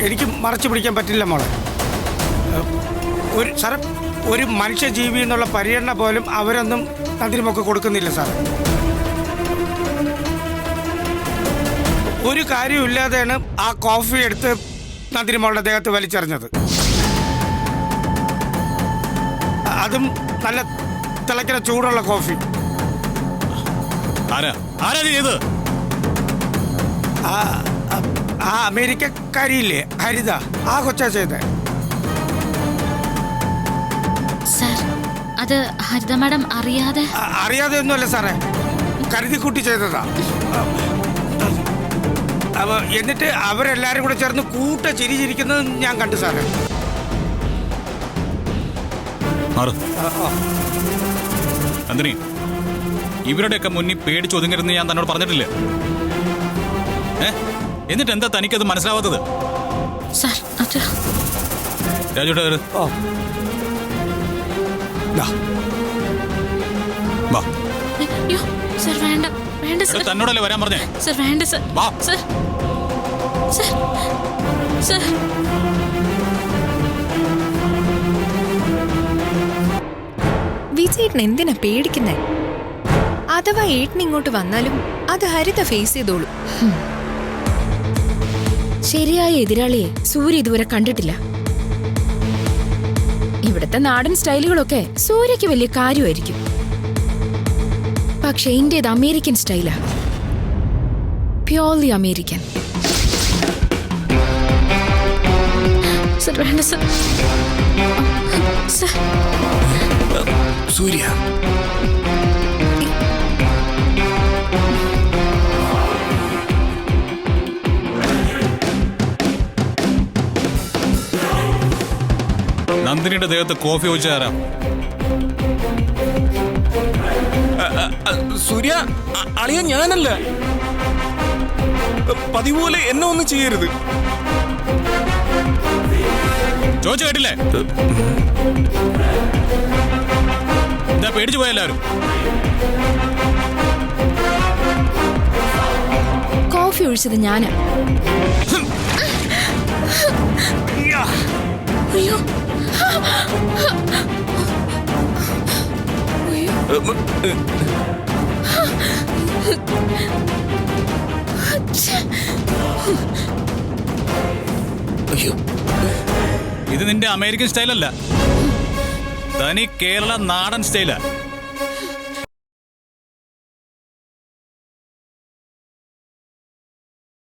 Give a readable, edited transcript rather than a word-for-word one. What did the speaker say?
എനിക്ക് മറച്ചു പിടിക്കാൻ പറ്റില്ല മോളെ. സാറേ, ഒരു മനുഷ്യജീവി എന്നുള്ള പരിഗണന പോലും അവരൊന്നും നന്ദിനിമൊക്കെ കൊടുക്കുന്നില്ല സാറേ. ഒരു കാര്യമില്ലാതെയാണ് ആ കോഫി എടുത്ത് നന്ദിനിമോളുടെ ദേഹത്ത് വലിച്ചെറിഞ്ഞത്. അതും നല്ല തിളയ്ക്കുന്ന ചൂടുള്ള കോഫി. ആ അമേരിക്കക്കാരിയില്ലേ ഹരിത, ആ കൊച്ചാ ചെയ്തേ. അത് ഹരിത മാഡം അറിയാതെ ഒന്നുമല്ല സാറേ, കരുതിക്കൂട്ടി ചെയ്തതാ. എന്നിട്ട് അവരെല്ലാരും കൂടെ ചേർന്ന് കൂട്ട ചിരിച്ചിരിക്കുന്നത് ഞാൻ കണ്ടു സാറേ. നന്ദിനി, ഇവരുടെയൊക്കെ മുന്നിൽ പേടിച്ച് ഒതുങ്ങരുന്ന് ഞാൻ തന്നോട് പറഞ്ഞിട്ടില്ലേ? എന്നിട്ട് എന്താ തനിക്കത് മനസ്സിലാവാത്തത്? രാജുട്ട തന്നോടല്ലേ വരാൻ പറഞ്ഞേ? വിജയേട്ടൻ എന്തിനാ പേടിക്കുന്നേ? അഥവാ ഏട്ടൻ ഇങ്ങോട്ട് വന്നാലും അത് ഹരിത ഫേസ് ചെയ്തോളൂ. ശരിയായ എതിരാളിയെ സൂര്യ ഇതുവരെ കണ്ടിട്ടില്ല. ഇവിടുത്തെ നാടൻ സ്റ്റൈലുകളൊക്കെ സൂര്യക്ക് വലിയ കാര്യമായിരിക്കും. പക്ഷെ ഇന്ത്യത് അമേരിക്കൻ സ്റ്റൈലാ, പ്യോർലി അമേരിക്കൻ. സൂര്യ, നന്ദിനിയുടെ ദേഹത്ത് കോഫി ഒഴിച്ചു തരാം. സൂര്യ, അളിയ ഞാനല്ല. പതിപോലെ എന്നെ ഒന്നും ചെയ്യരുത്. ചോദിച്ചു കേട്ടില്ലേ? എന്താ പേടിച്ചു പോയെല്ലാരും? കോഫി ഒഴിച്ചത് ഞാനാ. അയ്യോ, ഇത് നിന്റെ അമേരിക്കൻ സ്റ്റൈലല്ല, തനി കേരള നാടൻ സ്റ്റൈലാ.